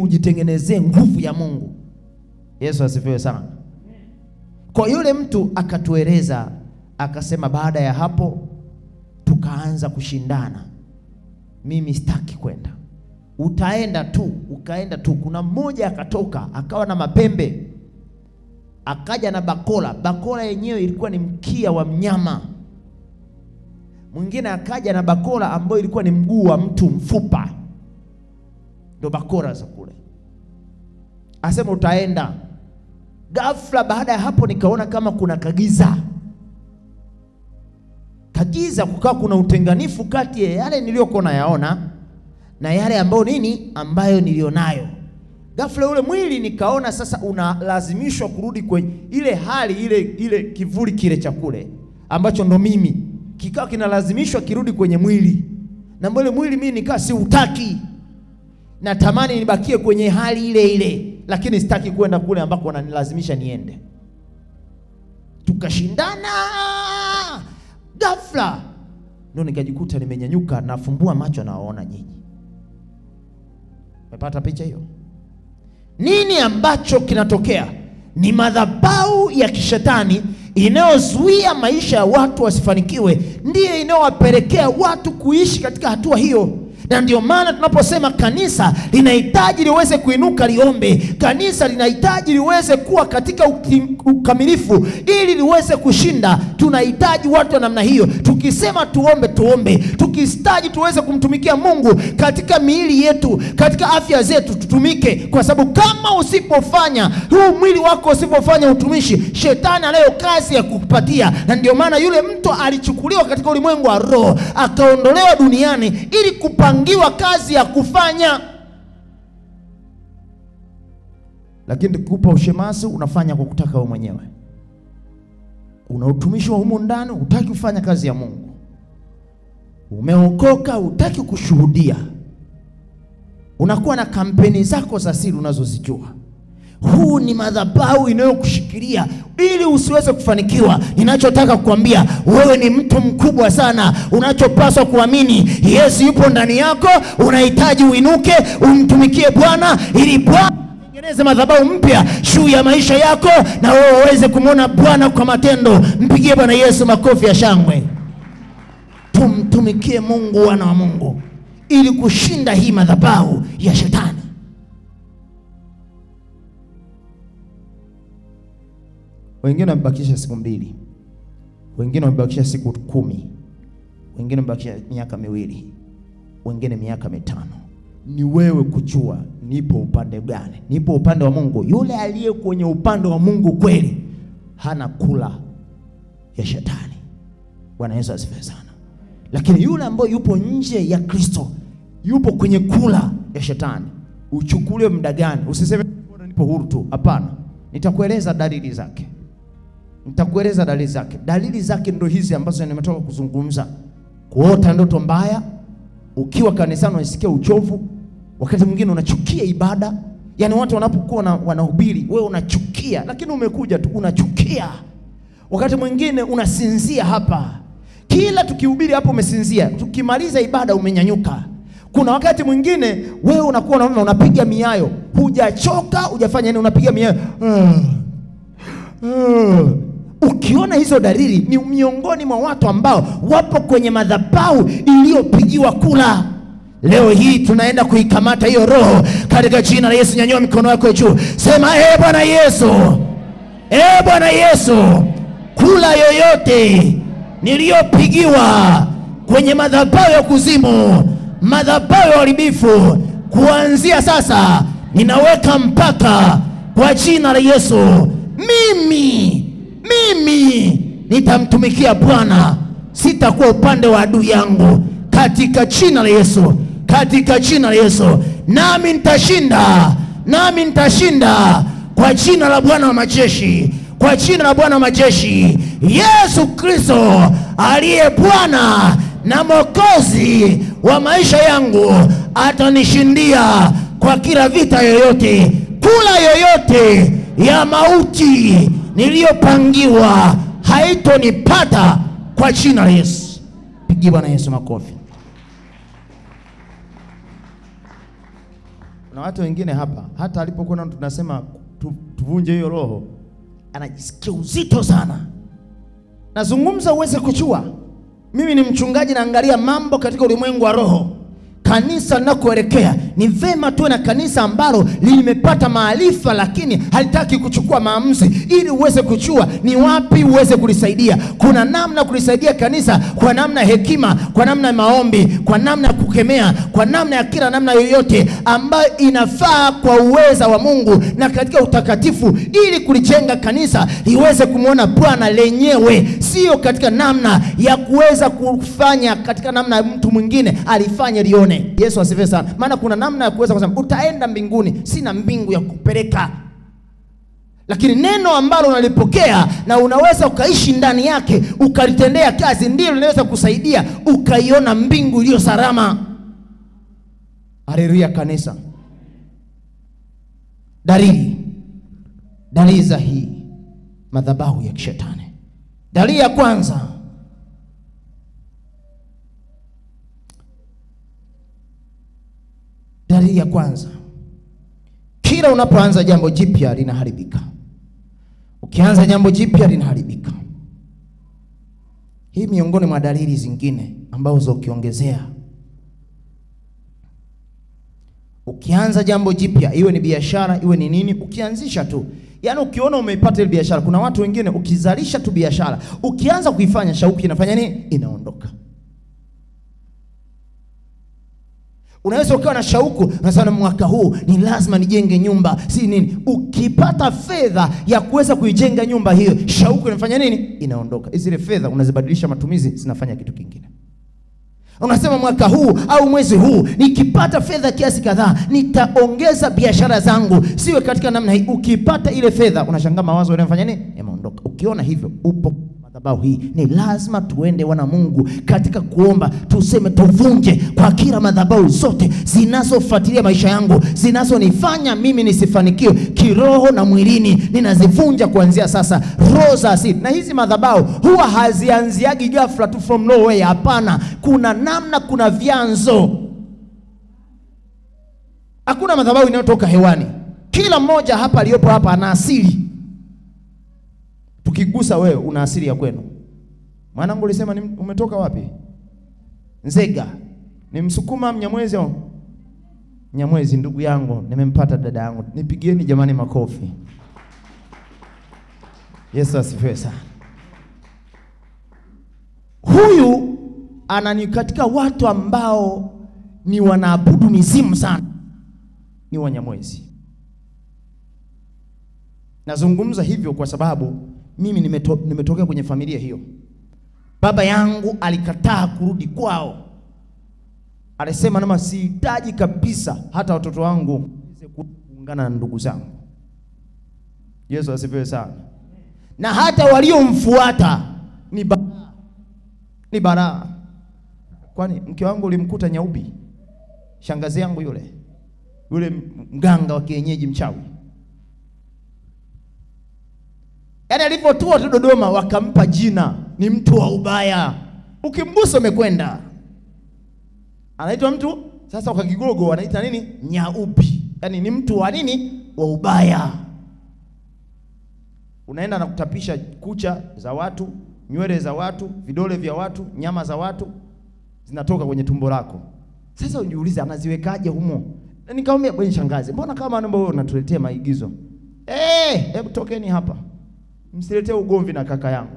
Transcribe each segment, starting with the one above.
ujitengenezee nguvu ya Mungu. Yesu asifiwe sana. Kwa yule mtu akatueleza, akasema baada ya hapo tukaanza kushindana. Mimi sitaki kwenda. Utaenda tu, ukaenda tu. Kuna mmoja akatoka, akawa na mapembe, akaja na bakola. Bakola yenyewe ilikuwa ni mkia wa mnyama. Mwingine akaja na bakola ambayo ilikuwa ni mguu wa mtu mfupa. Ndio bakola za kule. Asema utaenda. Ghafla baada ya hapo nikaona kama kuna kagiza. Kagiza, kukawa kuna utenganifu kati ya yale niliyokuwa nayaona na yale ambayo nilionayo. Ghafla ule mwili nikaona sasa unalazimishwa kurudi kwenye ile hali ile kivuli kile cha kule ambacho ndo mimi, kikao kinalazimishwa kirudi kwenye mwili. Na mbele mwili mimi nikaa si utaki. Natamani nibakie kwenye hali ile, lakini sitaki kwenda kule ambako wananilazimisha niende. Tukashindana. Ghafla ndio nikajikuta nimenyanyuka, nafumbua macho naona nyinyi. Umepata picha hiyo? Nini ambacho kinatokea? Ni madhabahu ya kishetani inayozuia maisha ya watu wasifanikiwe, ndiyo inayowapelekea watu kuishi katika hatua hiyo. Na ndio maana tunaposema kanisa linahitaji liweze kuinuka liombe, kanisa linahitaji liweze kuwa katika ukamilifu ili liweze kushinda, tunahitaji watu wa namna hiyo. Tukisema tuombe, tukihitaji tuweze kumtumikia Mungu katika miili yetu, katika afya zetu tutumike, kwa sababu kama usipofanya huu mwili wako, usipofanya utumishi, shetani anayo kazi ya kukupatia. Na ndio maana yule mtu alichukuliwa katika ulimwengu wa roho, akaondolewa duniani ili kupangiwa kazi ya kufanya. Lakini kukupa ushemasi unafanya kwa kutaka wewe mwenyewe. Una utumishi wa humo ndani, hutaki kufanya kazi ya Mungu. Umeokoka, hutaki kushuhudia. Unakuwa na kampeni zako za siri unazozijua. Huu ni madhabahu inayokushikilia ili usiweze kufanikiwa. Ninachotaka kukwambia, wewe ni mtu mkubwa sana. Unachopaswa kuamini, Yesu yupo ndani yako. Unahitaji uinuke, umtumikie Bwana ili Bwana atengeneze madhabahu mpya juu ya maisha yako, na wewe uweze kumwona Bwana kwa matendo. Mpigie Bwana Yesu makofi ya shangwe. Tumtumikie Mungu, wana wa Mungu, ili kushinda hii madhabahu ya shetani. Wengine wamebakisha siku 2. Wengine wamebakisha siku 10. Wengine wamebakisha miaka 2. Wengine miaka 5. Ni wewe kujua nipo upande gani. Nipo upande wa Mungu. Yule aliye kwenye upande wa Mungu kweli hana kula ya shetani. Bwana Yesu asifiwe sana. Lakini yule ambaye yupo nje ya Kristo, yupo kwenye kula ya shetani, uchukulie muda gani? Usiseme nipo huru tu. Hapana. Nitakueleza dalili zake. Dalili zake ndio hizi ambazo nimetoka kuzungumza. Kuota ndoto mbaya, ukiwa kanisani unasikia uchovu, wakati mwingine unachukia ibada. Yaani watu wanapokuwa wanahubiri, wewe unachukia, lakini umekuja tu unachukia. Wakati mwingine unasinzia hapa. Kila tukihubiri hapo umesinzia, tukimaliza ibada umenyanyuka. Kuna wakati mwingine wewe unakuwa unapiga miayo, hujachoka, hujafanya nini, unapiga miayo. Ukiona hizo dalili, ni miongoni mwa watu ambao wapo kwenye madhabahu iliyopigiwa kula. Leo hii tunaenda kuikamata hiyo roho katika jina la Yesu. Nyanyua mikono yako juu, sema Bwana Yesu, Bwana Yesu, kula yoyote niliyopigiwa kwenye madhabahu ya kuzimu, madhabahu ya uharibifu, kuanzia sasa ninaweka mpaka kwa jina la Yesu. Mimi nitamtumikia Bwana, sitakuwa upande wa adui yangu, katika jina la Yesu, katika jina la Yesu. Nami nitashinda kwa jina la Bwana wa majeshi, kwa jina la Bwana wa majeshi. Yesu Kristo aliye Bwana na Mwokozi wa maisha yangu atanishindia kwa kila vita yoyote, kula yoyote ya mauti niliyopangiwa haitonipata kwa jina la Yesu. Pigie Bwana Yesu makofi. Kuna watu wengine hapa hata alipokuwa tunasema tuvunje hiyo roho anajisikia uzito sana. Nazungumza uweze kuchua. Mimi ni mchungaji, naangalia mambo katika ulimwengu wa roho. Kanisa linakoelekea ni vema tuwe na kanisa ambalo limepata maarifa lakini halitaki kuchukua maamuzi, ili uweze kuchua ni wapi uweze kulisaidia. Kuna namna kulisaidia kanisa kwa namna hekima, kwa namna ya maombi, kwa namna ya kukemea, kwa namna ya kila namna yoyote ambayo inafaa kwa uweza wa Mungu na katika utakatifu, ili kulijenga kanisa liweze kumuona Bwana lenyewe, sio katika namna ya kuweza kufanya katika namna ya mtu mwingine alifanye lione. Yesu asifiwe sana. Maana kuna namna ya kuweza kusema utaenda mbinguni, sina mbingu ya kupeleka. Lakini neno ambalo unalipokea na unaweza ukaishi ndani yake, ukalitendea kazi, ndilo linaweza kusaidia ukaiona mbingu iliyo salama. Haleluya kanisa. Dalili za hii madhabahu ya kishetani. Dalili ya kwanza, kila unapoanza jambo jipya linaharibika. Ukianza jambo jipya linaharibika. Hii miongoni mwa dalili zingine ambazo ukiongezea, ukianza jambo jipya, iwe ni biashara, iwe ni nini, ukianzisha tu, yaani ukiona umeipata ile biashara. Kuna watu wengine ukizalisha tu biashara, ukianza kuifanya shauku inafanya nini? Inaondoka. Unaweza ukawa na shauku, unasema mwaka huu ni lazima nijenge nyumba, si nini. Ukipata fedha ya kuweza kuijenga nyumba hiyo, shauku inafanya nini? Inaondoka. Zile fedha unazibadilisha matumizi, zinafanya kitu kingine. Unasema mwaka huu au mwezi huu nikipata fedha kiasi kadhaa, nitaongeza biashara zangu, siwe katika namna hii. Ukipata ile fedha, unashangaa mawazo yanafanya nini? Yameondoka. Ukiona hivyo, upo madhabahu hii. Ni lazima tuende wana Mungu katika kuomba, tuseme tuvunje kwa kila madhabahu zote zinazofuatilia maisha yangu, zinazonifanya mimi nisifanikiwe kiroho na mwilini. Ninazivunja kuanzia sasa, roho za asili. Na hizi madhabahu huwa hazianziagi ghafla tu from nowhere, hapana. Kuna namna, kuna vyanzo. Hakuna madhabahu inayotoka hewani. Kila mmoja hapa aliyopo hapa ana asili. Tukigusa wewe una asili ya kwenu. Mwanangu ulisema umetoka wapi? Nzega. Ni Msukuma, Mnyamwezi au? Mnyamwezi. Ndugu yangu, nimempata dada yangu. Nipigieni jamani makofi. Yesu asifiwe sana. Huyu anani katika watu ambao ni wanaabudu mizimu sana, ni Wanyamwezi. Nazungumza hivyo kwa sababu mimi nimetokea kwenye familia hiyo. Baba yangu alikataa kurudi kwao. Alisema nama sihitaji kabisa hata watoto wangu kuungana na ndugu zangu. Yesu asifiwe sana. Na hata waliomfuata ni baraa. Kwani mke wangu ulimkuta Nyaubi, shangazi yangu yule mganga wa kienyeji mchawi. Yaani alipotua tu Dodoma wakampa jina, ni mtu wa ubaya. Ukimgusa umekwenda. Anaitwa mtu sasa kwa Kigogo wanaita nini? Nyaubi. Yaani ni mtu wa nini? Wa ubaya. Unaenda na kutapisha kucha za watu, nywele za watu, vidole vya watu, nyama za watu zinatoka kwenye tumbo lako. Sasa ujiulize anaziwekaje humo? Nikamwambia bwana shangazi, mbona kama wewe unatuletea maigizo? Hebu tokeni hapa. Msiletee ugomvi na kaka yangu.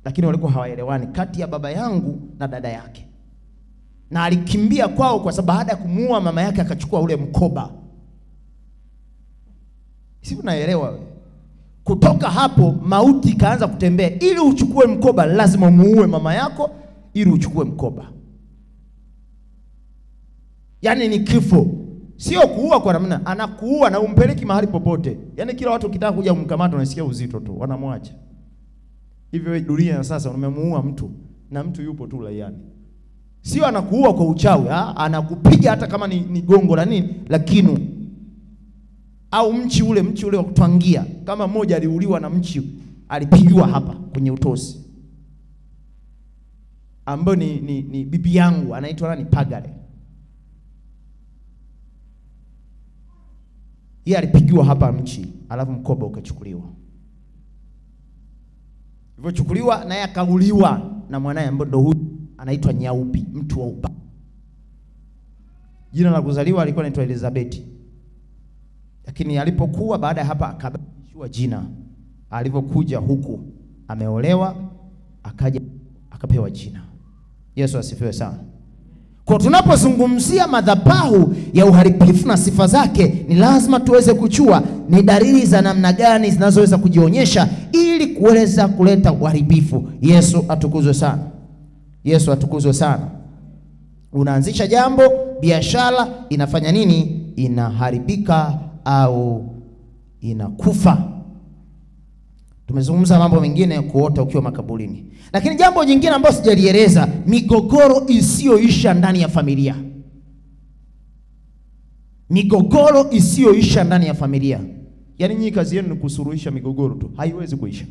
Lakini walikuwa hawaelewani kati ya baba yangu na dada yake. Na alikimbia kwao kwa sababu baada ya kumuua mama yake akachukua ule mkoba. Si unaelewa wewe? Kutoka hapo mauti kaanza kutembea. Ili uchukue mkoba lazima muue mama yako ili uchukue mkoba. Yaani ni kifo. Sio kuua kwa namna, anakuua na umpeleki mahali popote. Yaani kila watu ukitaka kuja kumkamata unasikia uzito tu, wanamwacha. Hivyo wewe dunia sasa umemuua mtu na mtu yupo tu laiani. Sio anakuua kwa uchawi, anakupiga hata kama ni gongo la nini, lakini au mchi ule wa kutwangia. Kama mmoja aliuliwa na mchi, alipigiwa hapa kwenye utosi. Ambaye ni bibi yangu anaitwa nani? Pagale. Yeye alipigiwa hapa mchi, alafu mkoba ukachukuliwa. Ilipochukuliwa naye akauliwa na mwanae ambaye ndo huyu anaitwa Nyaubi, mtu wa upanga. Jina la kuzaliwa alikuwa anaitwa Elizabeth. Lakini alipokuwa baada ya hapa akabadilishwa jina. Alipokuja huku ameolewa, akaja akapewa jina. Yesu asifiwe sana. Kwa tunapozungumzia madhabahu ya uharibifu na sifa zake, ni lazima tuweze kuchua ni dalili za namna gani zinazoweza kujionyesha ili kuweza kuleta uharibifu. Yesu atukuzwe sana. Yesu atukuzwe sana. Unaanzisha jambo, biashara inafanya nini? Inaharibika au inakufa. Tumezungumza mambo mengine, kuota ukiwa makaburini. Lakini jambo jingine ambalo sijalieleza, migogoro isiyoisha ndani ya familia. Migogoro isiyoisha ndani ya familia. Yaani nyinyi kazi yenu ni kusuluhisha migogoro tu, haiwezi kuisha.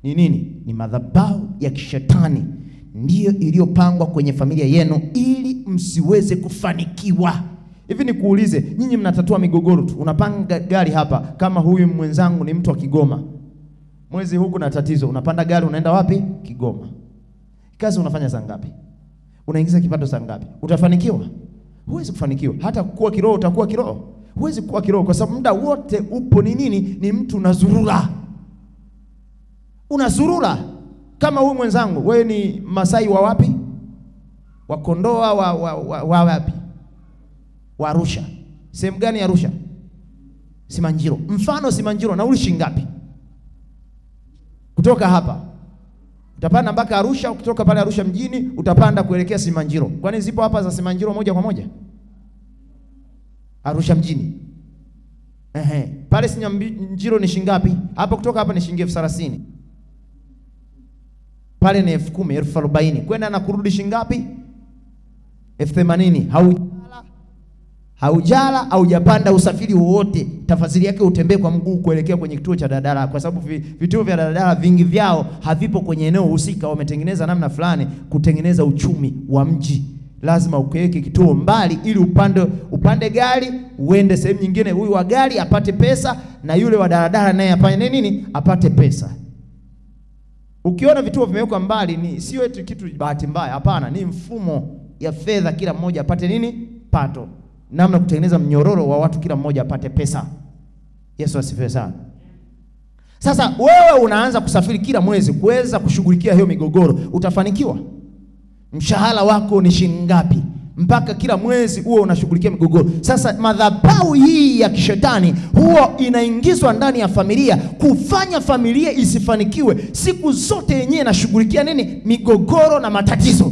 Ni nini? Ni madhabahu ya kishetani ndiyo iliyopangwa kwenye familia yenu ili msiweze kufanikiwa. Hivi nikuulize, nyinyi mnatatua migogoro tu. Unapanga gari hapa, kama huyu mwenzangu ni mtu wa Kigoma. Mwezi huku na tatizo, unapanda gari unaenda wapi? Kigoma. Kazi unafanya saa ngapi? Unaingiza kipato saa ngapi? Utafanikiwa? Huwezi kufanikiwa. Hata kukua kiroho utakuwa kiroho? Huwezi kukua kiroho kwa sababu muda wote upo ni nini? Ni mtu unazurura. Unazurura. Kama huyu mwenzangu, wewe ni Masai wa wapi? Wa Kondoa wa wapi? Wa Arusha. Sehemu gani ya Arusha? Simanjiro. Mfano Simanjiro nauli shilingi ngapi? Kutoka hapa utapanda mpaka Arusha, kutoka pale Arusha mjini utapanda kuelekea Simanjiro. Kwani zipo hapa za Simanjiro moja kwa moja? Arusha mjini. Pale Simanjiro ni shilingi ngapi? Hapa kutoka hapa ni shilingi 30,000. Pale ni 10,000, 40,000. Kwenda na kurudi shilingi ngapi? 80,000. Haujala au hujapanda usafiri wowote, tafadhali yake utembee kwa mguu kuelekea kwenye kituo cha daladala, kwa sababu vituo vya daladala vingi vyao havipo kwenye eneo husika. Wametengeneza namna fulani kutengeneza uchumi wa mji. Lazima ukiweke kituo mbali ili upande gari uende sehemu nyingine, huyu wa gari apate pesa na yule wa daladala naye afanye nini? Apate pesa. Ukiona vituo vimewekwa mbali, ni sio eti kitu bahati mbaya, hapana, ni mfumo ya fedha, kila mmoja apate nini? Pato. Namna kutengeneza mnyororo wa watu, kila mmoja apate pesa. Yesu asifiwe sana. Sasa wewe unaanza kusafiri kila mwezi kuweza kushughulikia hiyo migogoro, utafanikiwa? Mshahara wako ni shilingi ngapi mpaka kila mwezi huo unashughulikia migogoro? Sasa madhabahu hii ya kishetani huwa inaingizwa ndani ya familia kufanya familia isifanikiwe. Siku zote yenyewe inashughulikia nini? Migogoro na matatizo.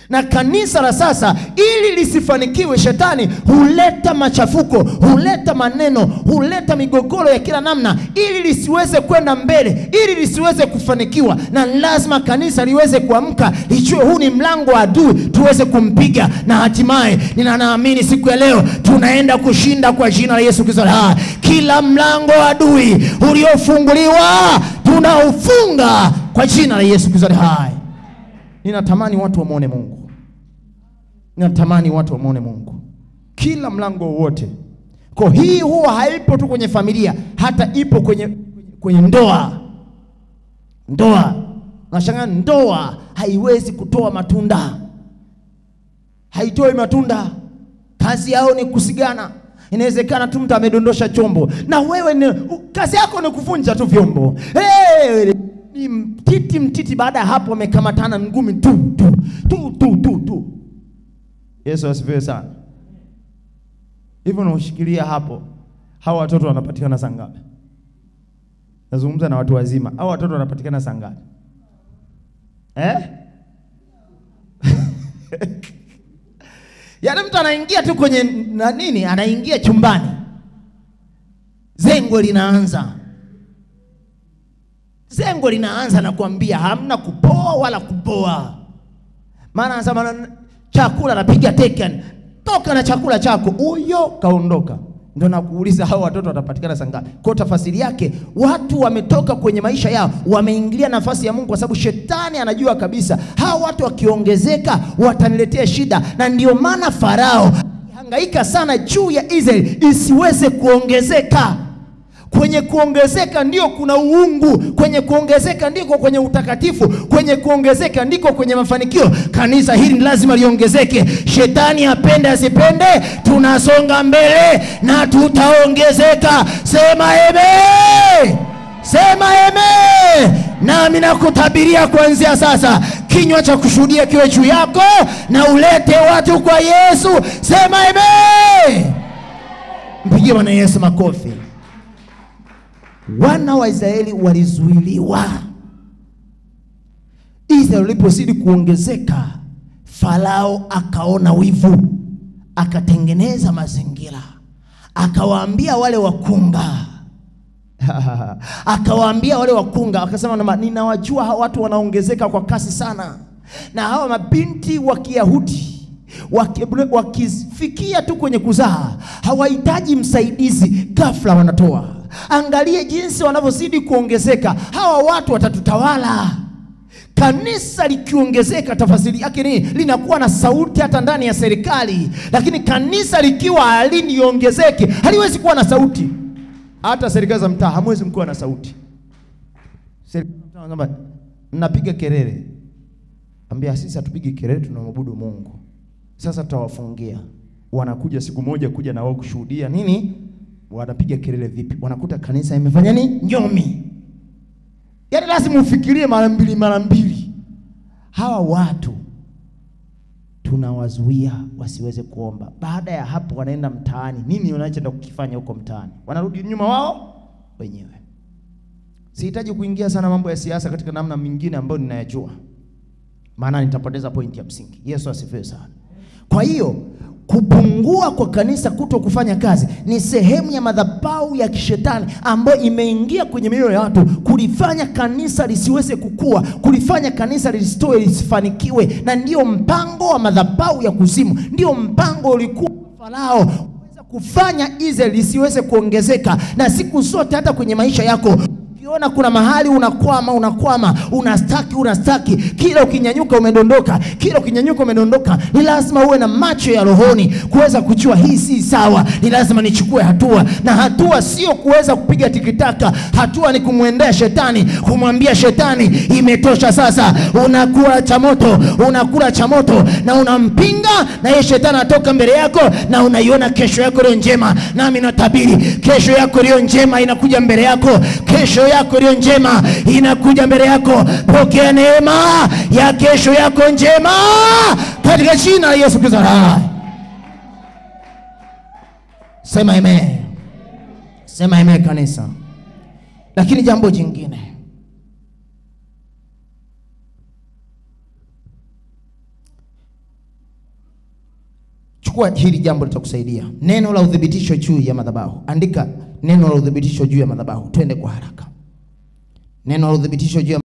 Na kanisa la sasa ili lisifanikiwe, shetani huleta machafuko, huleta maneno, huleta migogoro ya kila namna ili lisiweze kwenda mbele, ili lisiweze kufanikiwa. Na lazima kanisa liweze kuamka, lijue huu ni mlango wa adui, tuweze kumpiga, na hatimaye ninaamini siku ya leo tunaenda kushinda kwa jina la Yesu Kristo. Kila mlango wa adui uliofunguliwa tunaufunga kwa jina la Yesu Kristo. Ninatamani watu wamuone Mungu. Ninatamani watu wamuone Mungu. Kila mlango wote. Kwa hii huwa haipo tu kwenye familia, hata ipo kwenye ndoa. Ndoa. Nashangaa ndoa haiwezi kutoa matunda. Haitoi matunda. Kazi yao ni kusigana. Inawezekana tu mtu amedondosha chombo na wewe kazi yako ni kuvunja tu vyombo. Ni mtiti baada ya hapo wamekamatana ngumi tu. Yesu asifiwe sana. Hivyo unaoshikilia hapo, hawa watoto wanapatikana saa ngapi? Nazungumza na watu wazima. Hawa watoto wanapatikana saa ngapi? Yaani mtu anaingia tu kwenye nini, anaingia chumbani, zengo linaanza na kuambia hamna kupoa wala kupoa. Maana anasema chakula napiga teken, toka na chakula chako, huyo kaondoka. Ndio nakuuliza hao watoto watapatikana saa ngapi? Kwa tafasiri yake, watu wametoka kwenye maisha yao, wameingilia nafasi ya Mungu, kwa sababu shetani anajua kabisa hao watu wakiongezeka wataniletea shida. Na ndio maana Farao wanahangaika sana juu ya Israeli isiweze kuongezeka. Kwenye kuongezeka ndio kuna uungu, kwenye kuongezeka ndiko kwenye utakatifu, kwenye kuongezeka ndiko kwenye mafanikio. Kanisa hili lazima liongezeke. Shetani apende asipende, tunasonga mbele na tutaongezeka. Sema amen. Sema amen. Nami nakutabiria kuanzia sasa, kinywa cha kushuhudia kiwe juu yako na ulete watu kwa Yesu. Sema amen. Mpigie Bwana Yesu makofi. Wana wa Israeli walizuiliwa. Israeli ilipozidi kuongezeka, Farao akaona wivu, akatengeneza mazingira, akawaambia wale wakunga akasema, ninawajua hawa watu wanaongezeka kwa kasi sana, na hawa mabinti wa Kiyahudi wakifikia tu kwenye kuzaa hawahitaji msaidizi, ghafla wanatoa. Angalie jinsi wanavyozidi kuongezeka, hawa watu watatutawala. Kanisa likiongezeka, tafasiri yake ni linakuwa na sauti hata ndani ya serikali. Lakini kanisa likiwa haliniongezeke, haliwezi kuwa na sauti. Hata serikali za mtaa hamwezi mkuwa na sauti. Serikali wanasema mnapiga kelele. Ambia sisi hatupigi kelele, tunamwabudu Mungu. Sasa tutawafungia. Wanakuja siku moja kuja na wao kushuhudia nini? Wanapiga kelele vipi? Wanakuta kanisa imefanya nini? Nyomi. Yaani lazima ufikirie mara mbili. Hawa watu tunawazuia wasiweze kuomba. Baada ya hapo wanaenda mtaani. Nini wanachoenda kukifanya huko mtaani? Wanarudi nyuma wao wenyewe. Sihitaji kuingia sana mambo ya siasa katika namna mingine ambayo ninayajua, maana nitapoteza pointi ya msingi. Yesu asifiwe sana. Kwa hiyo kupungua kwa kanisa kuto kufanya kazi ni sehemu ya madhabahu ya kishetani ambayo imeingia kwenye mioyo ya watu, kulifanya kanisa lisiweze kukua, kulifanya kanisa lisitoe, lisifanikiwe. Na ndio mpango wa madhabahu ya kuzimu, ndio mpango ulikuwa Farao kuweza kufanya Israeli lisiweze kuongezeka. Na siku zote hata kwenye maisha yako ukiona kuna mahali unakwama, unastaki, kila ukinyanyuka umedondoka, ni lazima uwe na macho ya rohoni kuweza kujua hii si sawa, ni lazima nichukue hatua. Na hatua sio kuweza kupiga tikitaka, hatua ni kumwendea shetani, kumwambia shetani imetosha sasa. Unakula cha moto na unampinga, na yeye shetani atoka mbele yako na unaiona kesho yako leo njema. Nami natabiri kesho yako leo njema inakuja mbele yako. Kesho yako leo njema inakuja mbele yako. Pokea neema ya kesho yako njema katika jina la Yesu Kristo. Sema amen. Sema amen kanisa. Lakini jambo jingine, chukua hili jambo litakusaidia. Neno la udhibitisho juu ya madhabahu. Andika neno la udhibitisho juu ya madhabahu. Twende kwa haraka. Neno la udhibitisho juu ya